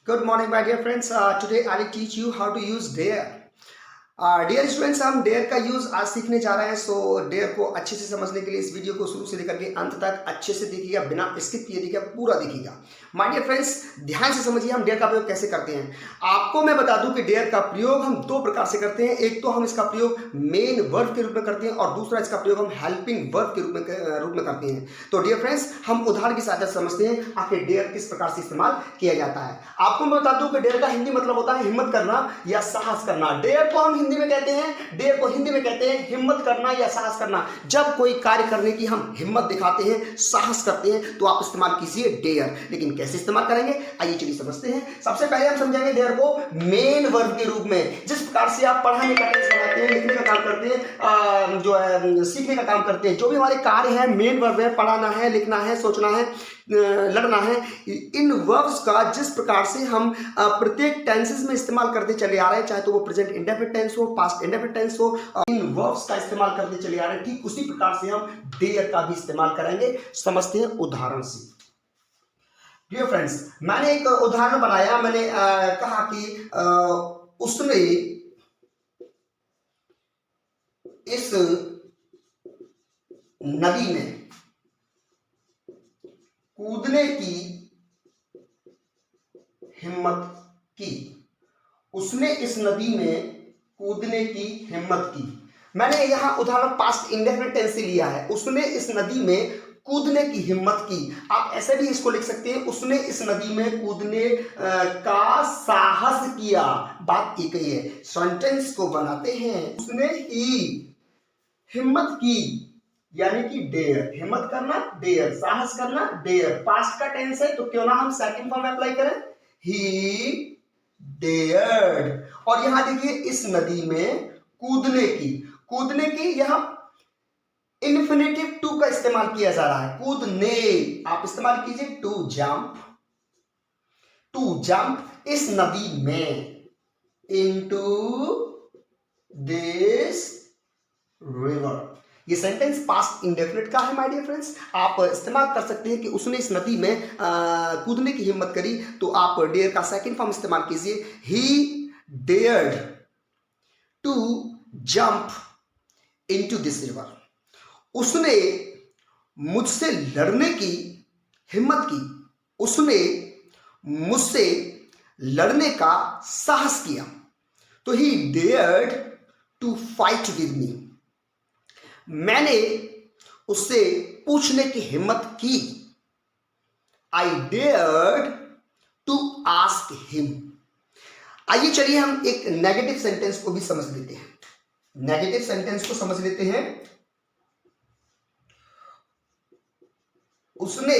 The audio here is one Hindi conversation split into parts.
Good morning, my dear friends. Today I will teach you how to use dare. Dear students, हम डेयर का यूज आज सीखने जा रहे हैं। सो डेयर को अच्छे से समझने के लिए इस वीडियो को शुरू से लेकर के अंत तक अच्छे से देखिएगा, बिना स्किप किए देखिएगा, पूरा देखिएगा। माय डियर फ्रेंड्स, ध्यान से समझिए हम डेयर का प्रयोग कैसे करते हैं। आपको मैं बता दूं कि डेयर का प्रयोग हम दो प्रकार से करते हैं। एक तो हम इसका प्रयोग मेन वर्ब के रूप में करते हैं और दूसरा इसका प्रयोग हम हेल्पिंग वर्ब के रूप में करते हैं। तो डियर फ्रेंड्स, हम उदाहरण की सहायता से समझते हैं आखिर डेयर किस प्रकार से इस्तेमाल किया जाता है। आपको मैं बता दूं कि डेयर का हिंदी मतलब होता है हिम्मत करना या साहस करना। डेयर को हम हिंदी में कहते हैं, डेयर को हिंदी में कहते हैं हिम्मत करना या साहस करना। जब कोई कार्य करने की हम हिम्मत दिखाते हैं, साहस करते हैं, तो आप इस्तेमाल कीजिए डेयर। लेकिन कैसे इस्तेमाल करेंगे, आइए चलिए समझते हैं। सबसे पहले हम समझेंगे डेयर को मेन वर्ब के रूप में। जिस प्रकार से आप पढ़ाने का टेंस बनाते हैं, लिखने का काम करते हैं, जो है सीखने का काम करते हैं, जो भी हमारे कार्य है मेन वर्ब है, पढ़ाना है, लिखना है, सोचना है, लड़ना है, इन वर्ब्स का जिस प्रकार से हम प्रत्येक टेंसेस में इस्तेमाल करते चले आ रहे हैं, चाहे तो वो प्रेजेंट इंडेफिनिट टेंस हो, पास्ट इंडेफिनिट टेंस हो, इन वर्ब्स का इस्तेमाल करते चले आ रहे हैं, ठीक उसी प्रकार से हम डेयर का भी इस्तेमाल करेंगे। समझते हैं उदाहरण से। डियर फ्रेंड्स, मैंने एक उदाहरण बनाया। मैंने कहा कि उसने इस नदी में कूदने की हिम्मत की। उसने इस नदी में कूदने की हिम्मत की। मैंने यहां उदाहरण पास्ट इंडेफिनिट टेंस से लिया है। उसने इस नदी में कूदने की हिम्मत की। आप ऐसे भी इसको लिख सकते हैं, उसने इस नदी में कूदने का साहस किया। बात एक ही है। सेंटेंस को बनाते हैं, उसने ही हिम्मत की यानी कि डेयर, हिम्मत करना डेयर, साहस करना डेयर। पास्ट का टेंस है तो क्यों ना हम सेकंड फॉर्म अप्लाई करें, ही डेयर्ड। और यहां देखिए इस नदी में कूदने की यहां इन्फिनेटिव टू का इस्तेमाल किया जा रहा है। कूदने आप इस्तेमाल कीजिए टू जंप इस नदी में, इनटू दिस रिवर। ये सेंटेंस पास्ट इंडेफिनिट का है माय डियर फ्रेंड्स। आप इस्तेमाल कर सकते हैं कि उसने इस नदी में कूदने की हिम्मत करी, तो आप डेयर का सेकंड फॉर्म इस्तेमाल कीजिए, he dared to jump into this river. उसने मुझसे लड़ने की हिम्मत की। उसने मुझसे लड़ने का साहस किया। तो he dared to fight with me. मैंने उससे पूछने की हिम्मत की। I dared to ask him. आइए चलिए हम एक नेगेटिव सेंटेंस को भी समझ लेते हैं। नेगेटिव सेंटेंस को समझ लेते हैं। उसने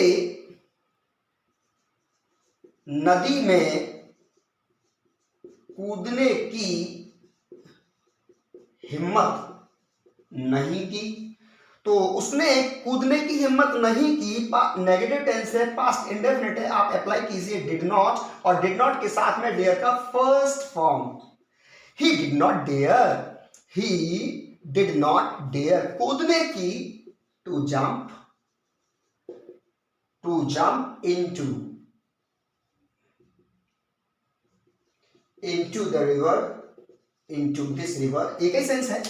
नदी में कूदने की हिम्मत नहीं की। तो उसने कूदने की हिम्मत नहीं की, नेगेटिव टेंस है, पास्ट इंडेफिनिट है। आप अप्लाई कीजिए डिड नॉट, और डिड नॉट के साथ में डेयर का first form, he did not dare. कूदने की to jump into the river, into this river, एक ही सेंस है।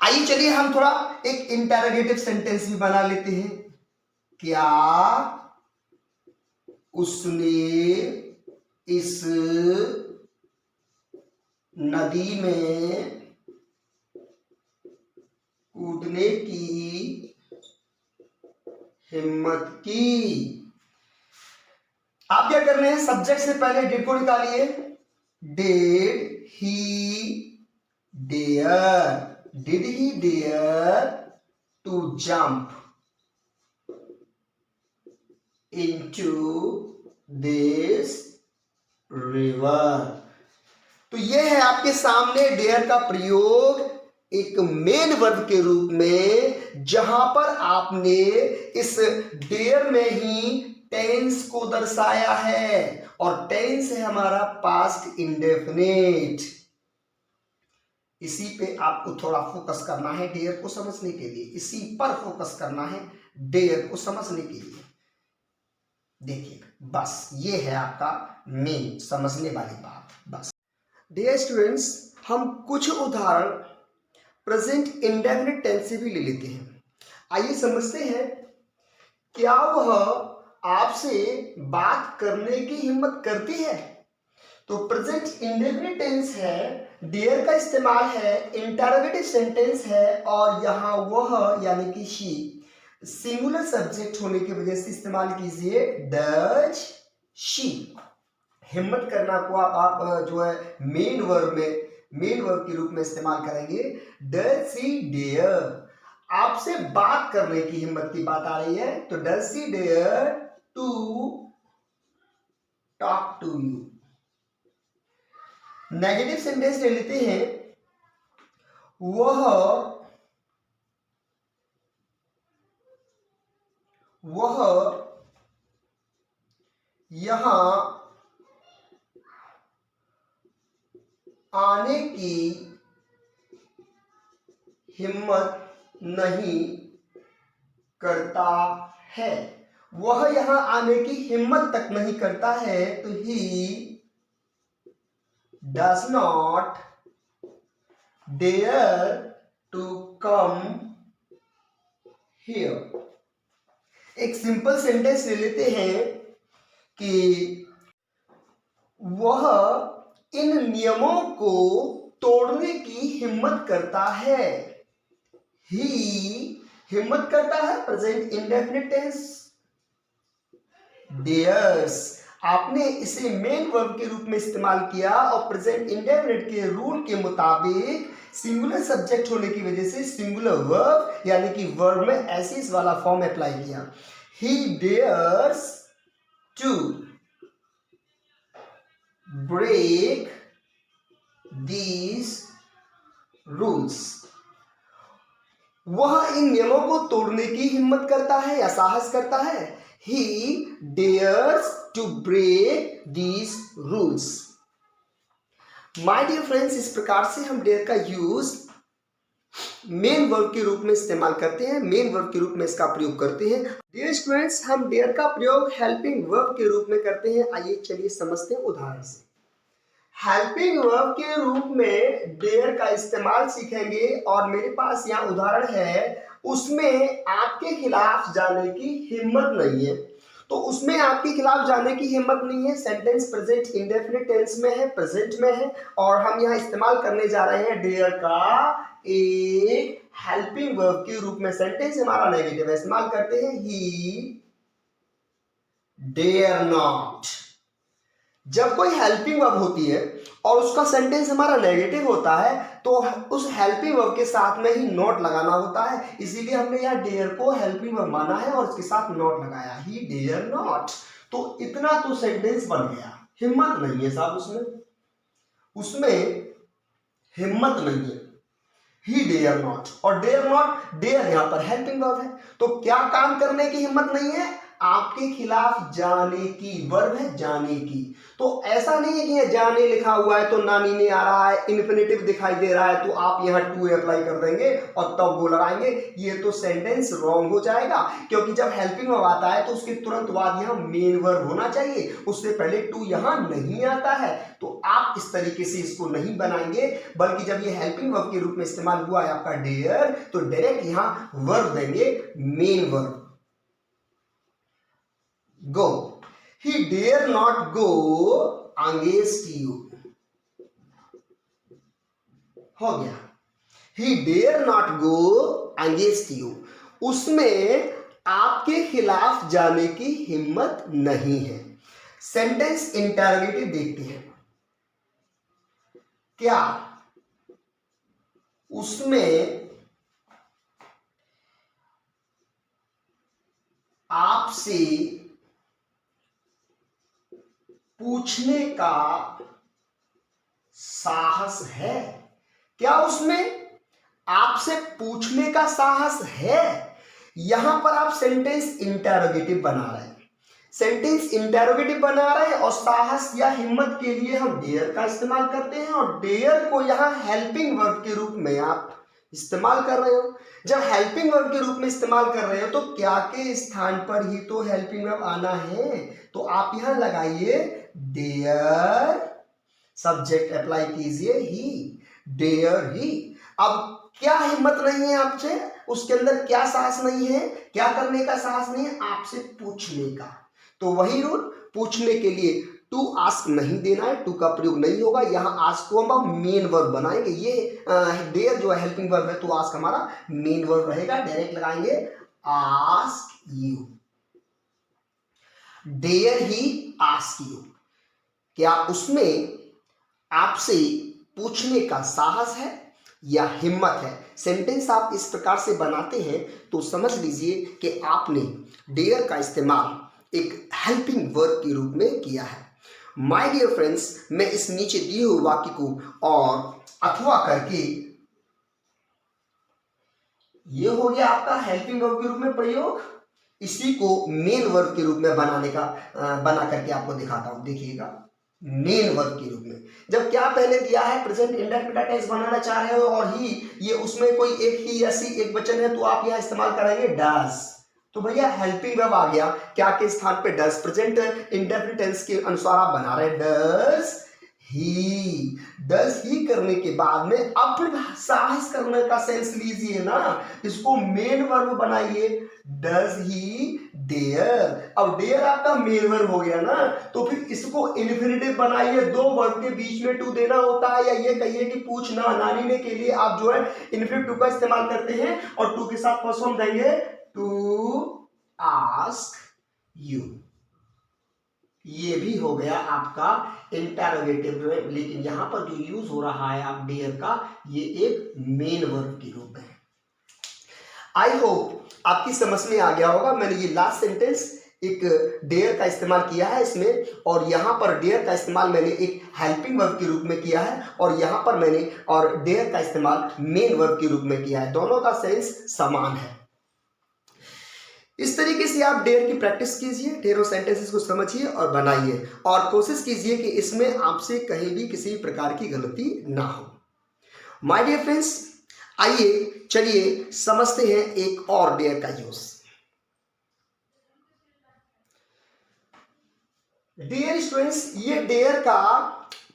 आइए चलिए हम थोड़ा एक इंटरोगेटिव सेंटेंस भी बना लेते हैं। क्या उसने इस नदी में कूदने की हिम्मत की। आप क्या कर रहे हैं, सब्जेक्ट से पहले डिड को निकालिए। Did he dare to jump into this river. तो यह है आपके सामने डेयर का प्रयोग एक मेन वर्ब के रूप में, जहां पर आपने इस डेयर में ही टेंस को दर्शाया है, और टेंस है हमारा पास्ट इंडेफिनिट। इसी पे आपको थोड़ा फोकस करना है डेयर को समझने के लिए, इसी पर फोकस करना है डेयर को समझने के लिए। देखिए बस ये है आपका मेन समझने वाली बात। बस डियर स्टूडेंट्स, हम कुछ उदाहरण प्रेजेंट इंडेफिनिट टेंस से भी ले लेते हैं। आइए समझते हैं, क्या वह आपसे बात करने की हिम्मत करती है? तो प्रेजेंट इंडेफिनिट टेंस है, डेयर का इस्तेमाल है, इंटरोगेटिव सेंटेंस है और यहाँ वह यानी कि शी सिंगुलर सब्जेक्ट होने की वजह से इस्तेमाल कीजिए डज शी। हिम्मत करना को आप जो है मेन वर्ब के रूप में इस्तेमाल करेंगे, डज सी डेयर। आपसे बात करने की हिम्मत की बात आ रही है तो does she dare to talk to you. Negative sentence ले लेते हैं, वह यहां आने की हिम्मत नहीं करता है। वह यहां आने की हिम्मत तक नहीं करता है तो ही does not dare to come here। एक सिंपल सेंटेंस ले लेते हैं कि वह इन नियमों को तोड़ने की हिम्मत करता है। ही हिम्मत करता है, प्रेजेंट इंडेफिनिट टेंस, डेयर्स आपने इसे मेन वर्ब के रूप में इस्तेमाल किया और प्रेजेंट इंडेफिनिट के रूल के मुताबिक सिंगुलर सब्जेक्ट होने की वजह से सिंगुलर वर्ब यानी कि वर्ब में एसिस वाला फॉर्म अप्लाई किया। He dares to break these rules. वह इन नियमों को तोड़ने की हिम्मत करता है या साहस करता है। He dares to break these rules। My dear friends, इस प्रकार से हम dare का यूज मेन वर्ब के रूप में इस्तेमाल करते हैं, मेन वर्ब के रूप में इसका प्रयोग करते हैं। डियर स्टूडेंट्स, हम dare का प्रयोग हेल्पिंग वर्ब के रूप में करते हैं। आइए चलिए समझते हैं उदाहरण से। हेल्पिंग वर्ब के रूप में डेयर का इस्तेमाल सीखेंगे और मेरे पास यहाँ उदाहरण है, उसमें आपके खिलाफ जाने की हिम्मत नहीं है। तो उसमें आपके खिलाफ जाने की हिम्मत नहीं है, सेंटेंस प्रेजेंट इंडेफिनिट टेंस में है, प्रेजेंट में है और हम यहाँ इस्तेमाल करने जा रहे हैं डेयर का एक हेल्पिंग वर्ब के रूप में। सेंटेंस हमारा नेगेटिव है, इस्तेमाल करते हैं ही डेयर नॉट। जब कोई हेल्पिंग वर्ब होती है और उसका सेंटेंस हमारा नेगेटिव होता है तो उस हेल्पिंग वर्ब के साथ में ही नॉट लगाना होता है, इसीलिए हमने यहाँ डेयर को हेल्पिंग वर्ब माना है और उसके साथ नॉट लगाया, ही डेयर नॉट। तो इतना तो सेंटेंस बन गया, हिम्मत नहीं है साहब उसमें हिम्मत नहीं है, ही डेयर नॉट। और डेयर नॉट, डेयर यहाँ पर हेल्पिंग वर्ब है, तो क्या काम करने की हिम्मत नहीं है, आपके खिलाफ जाने की, वर्ब है जाने की। तो ऐसा नहीं है कि ये जाने लिखा हुआ है तो नानी ने आ रहा है, इन्फिनेटिव दिखाई दे रहा है तो आप यहाँ टू अप्लाई कर देंगे और तब वो लगाएंगे, ये तो सेंटेंस रॉन्ग हो जाएगा। क्योंकि जब हेल्पिंग वर्ब आता है तो उसके तुरंत बाद यहाँ मेन वर्ब होना चाहिए, उससे पहले टू यहाँ नहीं आता है। तो आप इस तरीके से इसको नहीं बनाएंगे, बल्कि जब ये हेल्पिंग वर्ब के रूप में इस्तेमाल हुआ है आपका डेयर, तो डायरेक्ट यहाँ वर्ब देंगे, main verb. Go. He dare not go against you। हो गया, he dare not go against you। उसमें आपके खिलाफ जाने की हिम्मत नहीं है। सेंटेंस इंटरोगेटिव देखते हैं, क्या उसमें आपसे पूछने का साहस है? क्या उसमें आपसे पूछने का साहस है? यहां पर आप सेंटेंस इंटरोगेटिव बना रहे हैं, सेंटेंस इंटरोगेटिव बना रहे हैं और साहस या हिम्मत के लिए हम डेयर का इस्तेमाल करते हैं और डेयर को यहां हेल्पिंग वर्ब के रूप में आप इस्तेमाल कर रहे हो। जब हेल्पिंग वर्ब के रूप में इस्तेमाल कर रहे हो तो क्या के स्थान पर ही तो हेल्पिंग वर्ब आना है, तो आप यहां लगाइए देयर, सब्जेक्ट अप्लाई कीजिए ही, देयर ही। अब क्या हिम्मत नहीं है आपसे, उसके अंदर क्या साहस नहीं है, क्या करने का साहस नहीं है, आपसे पूछने का। तो वही रूल, पूछने के लिए टू आस्क नहीं देना है, टू का प्रयोग नहीं होगा। यहां आस्क को हम मेन वर्ब बनाएंगे। ये देयर जो है हेल्पिंग वर्ब है, तो आस्क हमारा मेन वर्ब रहेगा। डायरेक्ट लगाएंगे ask you, dare he ask you. क्या उसमें आपसे पूछने का साहस है या हिम्मत है। सेंटेंस आप इस प्रकार से बनाते हैं तो समझ लीजिए कि आपने डेयर का इस्तेमाल एक हेल्पिंग वर्ब के रूप में किया है। माय डियर फ्रेंड्स, मैं इस नीचे दिए हुए वाक्य को और अथवा करके, ये हो गया आपका हेल्पिंग वर्ब के रूप में प्रयोग। इसी को मेन वर्ब के रूप में बना करके आपको दिखाता हूं। देखिएगा, मेन वर्ब के रूप में जब क्या पहले दिया है, प्रेजेंट इंडेफिनिट टेंस बनाना चाह रहे हो और ही ये उसमें कोई एक ही या सी एक वचन है, तो आप यहां इस्तेमाल करेंगे डज। तो भैया हेल्पिंग वर्ब आ गया, क्या के स्थान पे डज, प्रेजेंट इंडेफिनिट टेंस के अनुसार आप बना रहे डज ही। डज ही करने के बाद में अब फिर साहस करने का सेंस लीजिए ना, इसको मेन वर्ब बनाइए, डज ही डेयर। अब डेयर आपका मेन वर्ब हो गया ना, तो फिर इसको इन्फिनिटिव बनाइए। दो वर्ब के बीच में टू देना होता है, या ये कहिए कि पूछना नानीने के लिए आप जो है इन्फिनिटिव टू का इस्तेमाल करते हैं और टू के साथ फर्स्ट फॉर्म देंगे टू आस्क यू। ये भी हो गया आपका इंटरोगेटिव में, लेकिन यहां पर जो यूज हो रहा है आप डेयर का, ये एक मेन वर्ब के रूप में। आई होप आपकी समझ में आ गया होगा। मैंने ये लास्ट सेंटेंस एक डेयर का इस्तेमाल किया है इसमें, और यहां पर डेयर का इस्तेमाल मैंने एक हेल्पिंग वर्ब के रूप में किया है, और यहां पर मैंने और डेयर का इस्तेमाल मेन वर्ब के रूप में किया है। दोनों का सेंस समान है। इस तरीके से आप डेयर की प्रैक्टिस कीजिए, डेयर सेंटेंसेस को समझिए और बनाइए, और कोशिश कीजिए कि इसमें आपसे कहीं भी किसी प्रकार की गलती ना हो। माय डियर फ्रेंड्स, आइए चलिए समझते हैं एक और डेयर का यूज। डियर स्टूडेंट्स, ये डेयर का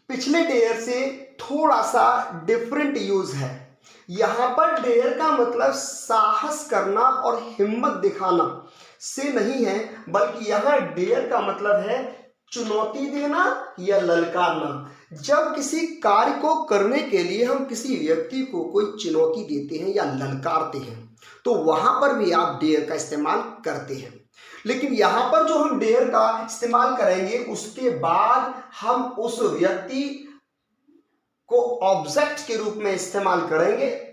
पिछले डेयर से थोड़ा सा डिफरेंट यूज है। यहां पर डेयर का मतलब साहस करना और हिम्मत दिखाना से नहीं है, बल्कि यहां डेयर का मतलब है चुनौती देना या ललकारना। जब किसी कार्य को करने के लिए हम किसी व्यक्ति को कोई चुनौती देते हैं या ललकारते हैं, तो वहां पर भी आप डेयर का इस्तेमाल करते हैं। लेकिन यहां पर जो हम डेयर का इस्तेमाल करेंगे, उसके बाद हम उस व्यक्ति को ऑब्जेक्ट के रूप में इस्तेमाल करेंगे।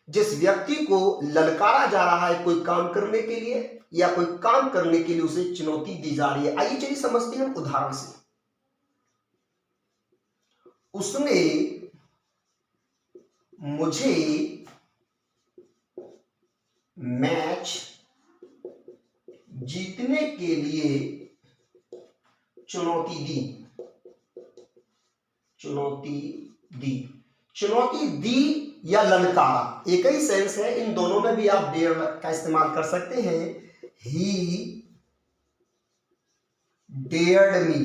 जिस व्यक्ति को ललकारा जा रहा है कोई काम करने के लिए, या कोई काम करने के लिए उसे चुनौती दी जा रही है। आइए चलिए समझते हैं उदाहरण से। उसने मुझे मैच जीतने के लिए चुनौती दी। चुनौती दी या ललकारा एक ही सेंस है, इन दोनों में भी आप डेयर का इस्तेमाल कर सकते हैं। ही डेयर्ड मी,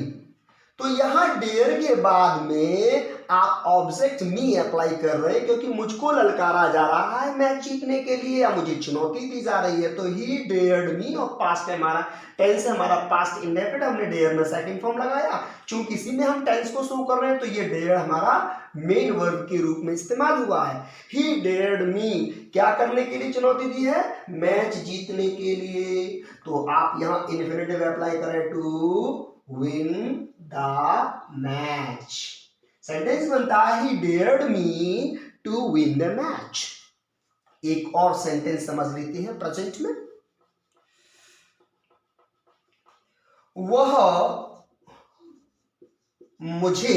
तो यहां डेयर के बाद में आप ऑब्जेक्ट मी अप्लाई कर रहे हैं, क्योंकि मुझको ललकारा जा रहा है मैच जीतने के लिए, या मुझे चुनौती दी जा रही है। तो ही डेयर्ड मी, और पास्ट है हमारा, टेंस है हमारा पास्ट इंडेफिनिट, हमने डेयर में सेकंड फॉर्म लगाया। चूंकि इसी में हम टेंस को शो कर रहे हैं, तो ये डेयर हमारा मेन वर्ब के रूप में इस्तेमाल हुआ है। ही डेयर्ड मी, क्या करने के लिए चुनौती दी है, मैच जीतने के लिए। तो आप यहां इन्फिनिटिव अप्लाई करें, to win the match. Sentence बनता है he dared me to win the match. एक और सेंटेंस समझ लेते हैं प्रेजेंट में। वह मुझे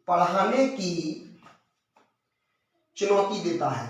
पढ़ाने की चुनौती देता है।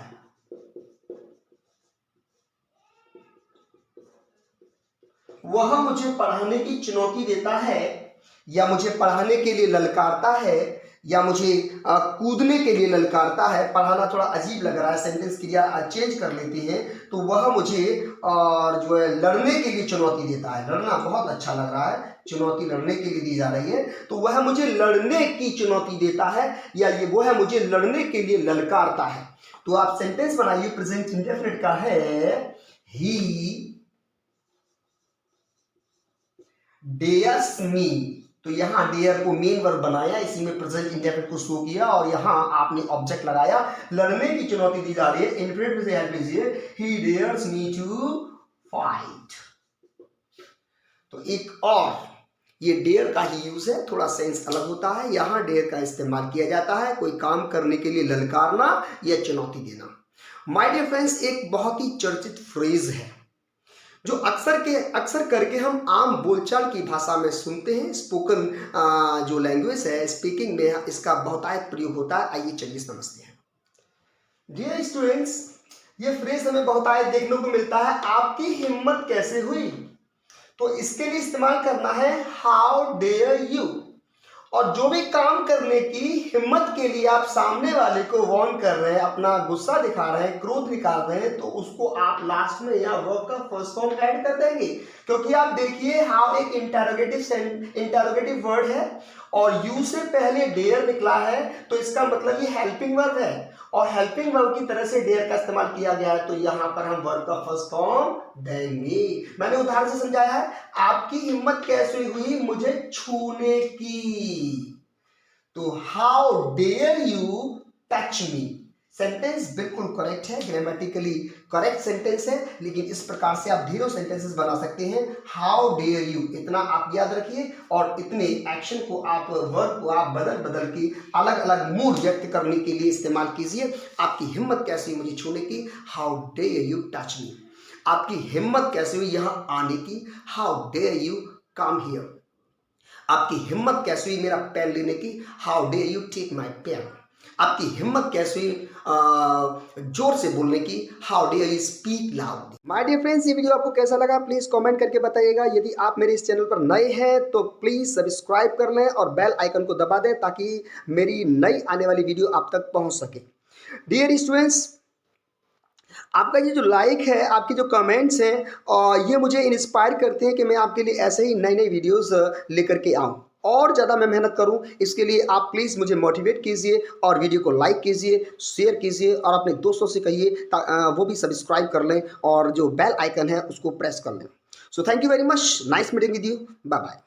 वह मुझे पढ़ाने की चुनौती देता है, या मुझे पढ़ाने के लिए ललकारता है, या मुझे कूदने के लिए ललकारता है। पढ़ाना थोड़ा अजीब लग रहा है, सेंटेंस क्रिया चेंज कर लेते हैं। तो वह मुझे और जो है लड़ने के लिए चुनौती देता है। लड़ना बहुत अच्छा लग रहा है, चुनौती लड़ने के लिए दी जा रही है। तो वह मुझे लड़ने की चुनौती देता है या ये वो है मुझे लड़ने के लिए ललकारता है। तो आप सेंटेंस बनाइए, प्रेजेंट इंडेफिनिट का है ही डेयर्स मी। तो यहाँ डेयर को मेन वर्ब बनाया, इसी में प्रेजेंट इंडेफिनिट को शो किया और यहाँ आपने ऑब्जेक्ट लगाया। लड़ने की चुनौती दी जा रही है, इंडेफिनिट में से हेल्प लीजिए, ही डेयर्स मी टू फाइट। तो एक और ये डेयर का ही यूज है, थोड़ा सेंस अलग होता है। यहाँ डेयर का इस्तेमाल किया जाता है कोई काम करने के लिए ललकारना या चुनौती देना। माय डियर फ्रेंड्स, एक बहुत ही चर्चित फ्रेज है जो अक्सर करके हम आम बोलचाल की भाषा में सुनते हैं। स्पोकन जो लैंग्वेज है, स्पीकिंग में इसका बहुतायत प्रयोग होता है। आइए चलिए समझते हैं। डियर स्टूडेंट्स, ये फ्रेज हमें बहुतायत देखने को मिलता है, आपकी हिम्मत कैसे हुई। तो इसके लिए इस्तेमाल करना है हाउ डेयर यू। और जो भी काम करने की हिम्मत के लिए आप सामने वाले को वार्न कर रहे हैं, अपना गुस्सा दिखा रहे हैं, क्रोध निकाल रहे हैं, तो उसको आप लास्ट में या वर्ब का फर्स्ट फॉर्म ऐड कर देंगे। क्योंकि आप देखिए हाउ एक इंटरोगेटिव वर्ड है और यू से पहले डेयर निकला है, तो इसका मतलब ये हेल्पिंग वर्ब है और हेल्पिंग वर्ब की तरह से डेयर का इस्तेमाल किया गया है। तो यहां पर हम वर्ब का फर्स्ट फॉर्म देंगे। मैंने उदाहरण से समझाया है, आपकी हिम्मत कैसे हुई मुझे छूने की। तो how dare you touch me. Sentence बिल्कुल करेक्ट है, ग्रामेटिकली करेक्ट सेंटेंस है, लेकिन इस प्रकार से आप ढेरों सेंटेंसेस बना सकते हैं। हाउ डेयर यू, इतना आप याद रखिए और इतने एक्शन को आप वर्ब को आप बदल के अलग अलग मूड व्यक्त करने के लिए इस्तेमाल कीजिए। आपकी हिम्मत कैसी हुई मुझे छूने की, how dare you touch me. आपकी हिम्मत कैसे हुई यहां आने की, how dare you come here. आपकी हिम्मत कैसे हुई मेरा पेन लेने की, how dare you take my pen. आपकी हिम्मत कैसे हुई जोर से बोलने की, how dare you speak loudly. My dear friends, ये वीडियो आपको कैसा लगा प्लीज कमेंट करके बताइएगा। यदि आप मेरे इस चैनल पर नए हैं तो प्लीज सब्सक्राइब कर लें और बेल आइकन को दबा दें ताकि मेरी नई आने वाली वीडियो आप तक पहुंच सके। डियर स्टूडेंट्स, आपका ये जो लाइक है, आपके जो कमेंट्स हैं, और ये मुझे इंस्पायर करते हैं कि मैं आपके लिए ऐसे ही नई नई वीडियोस लेकर के आऊँ और ज़्यादा मैं मेहनत करूं। इसके लिए आप प्लीज़ मुझे मोटिवेट कीजिए और वीडियो को लाइक कीजिए, शेयर कीजिए और अपने दोस्तों से कहिए वो भी सब्सक्राइब कर लें और जो बेल आइकन है उसको प्रेस कर लें। So thank you very much, nice meeting with you, bye bye.